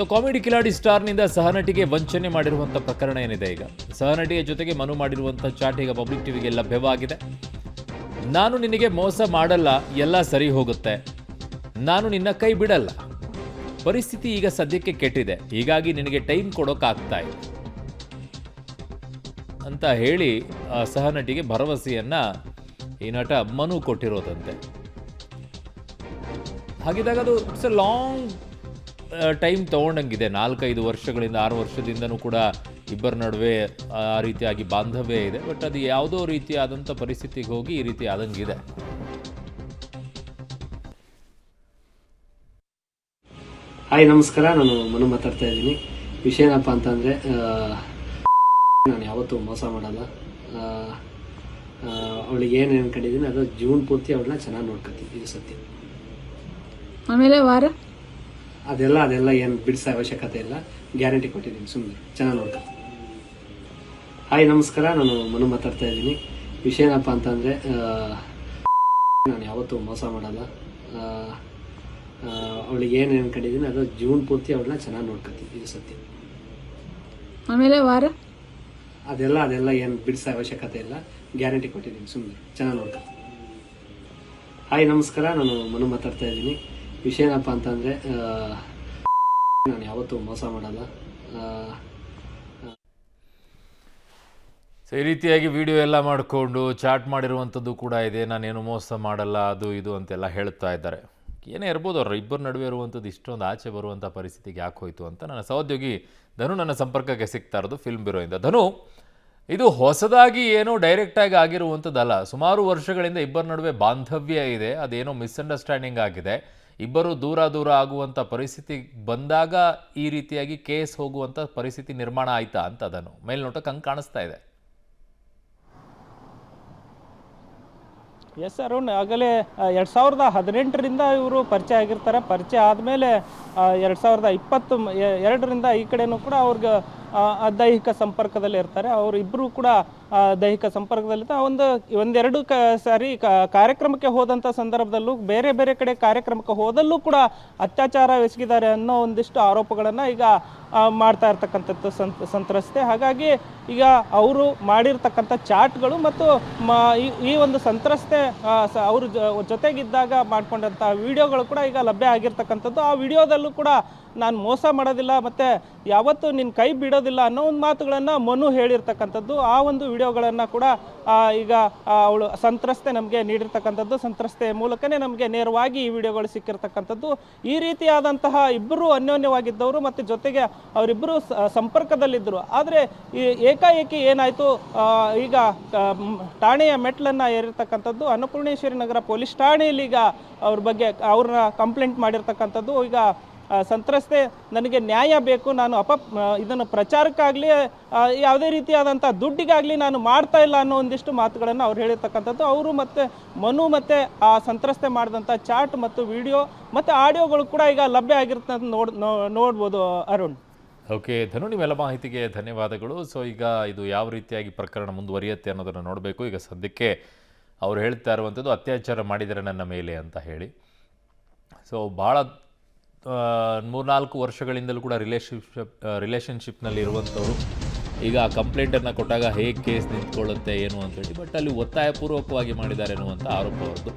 So comedy Kiladi ಸ್ಟಾರ್ನಿಂದ ಸಹನಟಿಗೆ ವಂಚನೆ ಮಾಡಿರುವಂಥ ಪ್ರಕರಣ ಏನಿದೆ ಈಗ ಸಹನಟಿಯ ಜೊತೆಗೆ ಮನು ಮಾಡಿರುವಂಥ ಚಾಟ್ ಈಗ ಪಬ್ಲಿಕ್ ಟಿವಿಗೆ ಲಭ್ಯವಾಗಿದೆ. ನಾನು ನಿನಗೆ ಮೋಸ ಮಾಡಲ್ಲ, ಎಲ್ಲ ಸರಿ ಹೋಗುತ್ತೆ, ನಾನು ನಿನ್ನ ಕೈ ಬಿಡಲ್ಲ, ಪರಿಸ್ಥಿತಿ ಈಗ ಸದ್ಯಕ್ಕೆ ಕೆಟ್ಟಿದೆ, ಹೀಗಾಗಿ ನಿನಗೆ ಟೈಮ್ ಕೊಡೋಕ್ಕಾಗ್ತಾ ಇದೆ ಅಂತ ಹೇಳಿ ಸಹನಟಿಗೆ ಭರವಸೆಯನ್ನ ಈ ನಟ ಮನು ಕೊಟ್ಟಿರೋದಂತೆ. ಹಾಗಿದ್ದಾಗ ಅದು ಇಟ್ಸ್ ಎ ಲಾಂಗ್ ಟೈಮ್ ತೊಗೊಂಡಂಗಿದೆ. 4-5 ವರ್ಷಗಳಿಂದ 6 ವರ್ಷದಿಂದನೂ ಕೂಡ ಇಬ್ಬರ ನಡುವೆ ಆ ರೀತಿಯಾಗಿ ಬಾಂಧವ್ಯ ಇದೆ. ಬಟ್ ಅದು ಯಾವುದೋ ರೀತಿಯಾದಂಥ ಪರಿಸ್ಥಿತಿಗೆ ಹೋಗಿ ಈ ರೀತಿ ಆದಂಗಿದೆ. ಹಾಯ್ ನಮಸ್ಕಾರ, ನಾನು ಮನು ಮಾತಾಡ್ತಾ ಇದ್ದೀನಿ. ವಿಷಯ ಏನಪ್ಪ ಅಂತಂದರೆ, ನಾನು ಯಾವತ್ತೂ ಮೋಸ ಮಾಡಲ್ಲ. ಅವಳಿಗೆ ಏನು ಅನ್ಕೊಂಡಿದ್ದೀನಿ ಅದು ಜೀವನ ಪೂರ್ತಿ ಅವಳನ್ನ ಚೆನ್ನಾಗಿ ನೋಡ್ಕೊತೀನಿ, ಇದು ಸತ್ಯ. ಆಮೇಲೆ ವಾರ ಅದೆಲ್ಲ ಏನು ಬಿಡಿಸೋ ಅವಶ್ಯಕತೆ ಇಲ್ಲ, ಗ್ಯಾರಂಟಿ ಕೊಟ್ಟಿದ್ದೀನಿ, ಸುಮ್ಮನೆ ಚೆನ್ನಾಗಿ ನೋಡ್ಕೊತೀನಿ. ಹಾಯ್ ನಮಸ್ಕಾರ, ನಾನು ಮನು ಮಾತಾಡ್ತಾ ಇದ್ದೀನಿ. ವಿಷಯ ಏನಪ್ಪ ಅಂತಂದರೆ, ನಾನು ಯಾವತ್ತೂ ಮೋಸ ಮಾಡಲ್ಲ. ಅವಳಿಗೆ ಏನು ಅನ್ಕೊಂಡಿದ್ದೀನಿ ಅದು ಜೀವನ ಪೂರ್ತಿ ಅವಳನ್ನ ಚೆನ್ನಾಗಿ ನೋಡ್ಕೊತೀನಿ, ಇದು ಸತ್ಯ. ಆಮೇಲೆ ವಾರ ಅದೆಲ್ಲ ಏನು ಬಿಡಿಸೋ ಅವಶ್ಯಕತೆ ಇಲ್ಲ, ಗ್ಯಾರಂಟಿ ಕೊಟ್ಟಿದ್ದೀನಿ, ಸುಮ್ಮನೆ ಚೆನ್ನಾಗಿ ನೋಡ್ಕೊತೀನಿ. ಹಾಯ್ ನಮಸ್ಕಾರ, ನಾನು ಮನು ಮಾತಾಡ್ತಾ ಇದ್ದೀನಿ. ವಿಷಯ ಏನಪ್ಪ ಅಂತಂದರೆ, ನಾನು ಯಾವತ್ತೂ ಮೋಸ ಮಾಡಲ್ಲ. ಸೊ ಈ ರೀತಿಯಾಗಿ ವಿಡಿಯೋ ಎಲ್ಲ ಮಾಡಿಕೊಂಡು ಚಾಟ್ ಮಾಡಿರುವಂಥದ್ದು ಕೂಡ ಇದೆ. ನಾನೇನು ಮೋಸ ಮಾಡಲ್ಲ, ಅದು ಇದು ಅಂತೆಲ್ಲ ಹೇಳ್ತಾ ಇದ್ದಾರೆ. ಏನೇ ಇರ್ಬೋದು, ಅವ್ರ ಇಬ್ಬರ ನಡುವೆ ಇರುವಂಥದ್ದು ಇಷ್ಟೊಂದು ಆಚೆ ಬರುವಂಥ ಪರಿಸ್ಥಿತಿಗೆ ಯಾಕೆ ಹೋಯಿತು ಅಂತ ನನ್ನ ಸಹೋದ್ಯೋಗಿ ಧನು ನನ್ನ ಸಂಪರ್ಕಕ್ಕೆ ಸಿಗ್ತಾ ಇರೋದು ಫಿಲ್ಮ್ ಬ್ಯೂರೋಯಿಂದ. ಧನು, ಇದು ಹೊಸದಾಗಿ ಏನೋ ಡೈರೆಕ್ಟಾಗಿ ಆಗಿರುವಂಥದ್ದಲ್ಲ. ಸುಮಾರು ವರ್ಷಗಳಿಂದ ಇಬ್ಬರ ನಡುವೆ ಬಾಂಧವ್ಯ ಇದೆ. ಅದೇನೋ ಮಿಸ್ಅಂಡರ್ಸ್ಟ್ಯಾಂಡಿಂಗ್ ಆಗಿದೆ. ಇಬ್ಬರು ದೂರ ಆಗುವಂಥ ಪರಿಸ್ಥಿತಿ ಬಂದಾಗ ಈ ರೀತಿಯಾಗಿ ಕೇಸ್ ಹೋಗುವಂಥ ಪರಿಸ್ಥಿತಿ ನಿರ್ಮಾಣ ಆಯ್ತಾ ಅಂತ ಅದನ್ನು ಮೇಲ್ನೋಟಕ್ಕೆ ಹಂಗೆ ಕಾಣಿಸ್ತಾ ಇದೆ. ಎಸ್ ಅರುಣ್, ಆಗಲೇ 2018ರಿಂದ ಇವರು ಪರಿಚಯ ಆಗಿರ್ತಾರೆ. ಪರಿಚಯ ಆದಮೇಲೆ 2022ರಿಂದ ಈ ಕಡೆನೂ ಕೂಡ ಅವ್ರಿಗೆ ದೈಹಿಕ ಸಂಪರ್ಕದಲ್ಲಿ ಇರ್ತಾರೆ. ಅವರಿಬ್ಬರು ಕೂಡ ದೈಹಿಕ ಸಂಪರ್ಕದಲ್ಲಿದ್ದ ಒಂದೆರಡು ಸಾರಿ ಕಾರ್ಯಕ್ರಮಕ್ಕೆ ಹೋದಂಥ ಸಂದರ್ಭದಲ್ಲೂ ಬೇರೆ ಬೇರೆ ಕಡೆ ಕಾರ್ಯಕ್ರಮಕ್ಕೆ ಹೋದಲ್ಲೂ ಕೂಡ ಅತ್ಯಾಚಾರ ಎಸಗಿದ್ದಾರೆ ಅನ್ನೋ ಒಂದಿಷ್ಟು ಆರೋಪಗಳನ್ನು ಈಗ ಮಾಡ್ತಾ ಇರ್ತಕ್ಕಂಥದ್ದು ಸಂತ್ರಸ್ತೆ. ಹಾಗಾಗಿ ಈಗ ಅವರು ಮಾಡಿರ್ತಕ್ಕಂಥ ಚಾಟ್ಗಳು ಮತ್ತು ಈ ಒಂದು ಸಂತ್ರಸ್ತೆ ಅವ್ರ ಜೊತೆಗಿದ್ದಾಗ ಮಾಡ್ಕೊಂಡಂಥ ವಿಡಿಯೋಗಳು ಕೂಡ ಈಗ ಲಭ್ಯ ಆಗಿರ್ತಕ್ಕಂಥದ್ದು. ಆ ವಿಡಿಯೋದಲ್ಲೂ ಕೂಡ ನಾನು ಮೋಸ ಮಾಡೋದಿಲ್ಲ ಮತ್ತು ಯಾವತ್ತೂ ನಿನ್ನ ಕೈ ಬಿಡೋದಿಲ್ಲ ಅನ್ನೋ ಒಂದು ಮಾತುಗಳನ್ನು ಮನು ಹೇಳಿರ್ತಕ್ಕಂಥದ್ದು. ಆ ಒಂದು ವಿಡಿಯೋಗಳನ್ನು ಕೂಡ ಈಗ ಅವಳು ಸಂತ್ರಸ್ತೆ ನಮಗೆ ನೀಡಿರ್ತಕ್ಕಂಥದ್ದು. ಸಂತ್ರಸ್ತೆಯ ಮೂಲಕನೇ ನಮಗೆ ನೇರವಾಗಿ ಈ ವಿಡಿಯೋಗಳು ಸಿಕ್ಕಿರ್ತಕ್ಕಂಥದ್ದು. ಈ ರೀತಿಯಾದಂತಹ ಇಬ್ಬರು ಅನ್ಯೋನ್ಯವಾಗಿದ್ದವರು ಮತ್ತು ಜೊತೆಗೆ ಅವರಿಬ್ಬರು ಸಂಪರ್ಕದಲ್ಲಿದ್ದರು. ಆದರೆ ಏಕಾಏಕಿ ಏನಾಯಿತು, ಈಗ ಠಾಣೆಯ ಮೆಟ್ಲನ್ನು ಏರಿರ್ತಕ್ಕಂಥದ್ದು. ಅನ್ನಪೂರ್ಣೇಶ್ವರಿ ನಗರ ಪೊಲೀಸ್ ಠಾಣೆಯಲ್ಲಿ ಈಗ ಅವ್ರ ಬಗ್ಗೆ ಅವ್ರನ್ನ ಕಂಪ್ಲೇಂಟ್ ಮಾಡಿರ್ತಕ್ಕಂಥದ್ದು. ಈಗ ಸಂತ್ರಸ್ತೆ ನನಗೆ ನ್ಯಾಯ ಬೇಕು, ನಾನು ಇದನ್ನು ಪ್ರಚಾರಕ್ಕಾಗಲಿ ಯಾವುದೇ ರೀತಿಯಾದಂಥ ದುಡ್ಡಿಗಾಗಲಿ ನಾನು ಮಾಡ್ತಾ ಇಲ್ಲ ಅನ್ನೋ ಒಂದಿಷ್ಟು ಮಾತುಗಳನ್ನು ಅವ್ರು ಹೇಳಿರ್ತಕ್ಕಂಥದ್ದು. ಅವರು ಮತ್ತು ಮನು ಮತ್ತು ಆ ಸಂತ್ರಸ್ತೆ ಮಾಡಿದಂಥ ಚಾಟ್ ಮತ್ತು ವಿಡಿಯೋ ಮತ್ತು ಆಡಿಯೋಗಳು ಕೂಡ ಈಗ ಲಭ್ಯ ಆಗಿರ್ತದೆ ನೋಡ್ಬೋದು ಅರುಣ್. ಓಕೆ ಧನು, ನಿಮ್ಮೆಲ್ಲ ಮಾಹಿತಿಗೆ ಧನ್ಯವಾದಗಳು. ಸೊ ಈಗ ಇದು ಯಾವ ರೀತಿಯಾಗಿ ಪ್ರಕರಣ ಮುಂದುವರಿಯುತ್ತೆ ಅನ್ನೋದನ್ನು ನೋಡಬೇಕು. ಈಗ ಸದ್ಯಕ್ಕೆ ಅವ್ರು ಹೇಳ್ತಾ ಇರುವಂಥದ್ದು ಅತ್ಯಾಚಾರ ಮಾಡಿದರೆ ನನ್ನ ಮೇಲೆ ಅಂತ ಹೇಳಿ. ಸೊ ಭಾಳ 3-4 ವರ್ಷಗಳಿಂದಲೂ ಕೂಡ ರಿಲೇಷನ್ಶಿಪ್ನಲ್ಲಿ ಇರುವಂಥವ್ರು ಈಗ ಕಂಪ್ಲೇಂಟನ್ನು ಕೊಟ್ಟಾಗ ಹೇಗೆ ಕೇಸ್ ನಿಂತ್ಕೊಳ್ಳುತ್ತೆ ಏನು ಅಂತೇಳಿ, ಬಟ್ ಅಲ್ಲಿ ಒತ್ತಾಯಪೂರ್ವಕವಾಗಿ ಮಾಡಿದ್ದಾರೆ ಅನ್ನುವಂಥ ಆರೋಪ ಅವ್ರದ್ದು.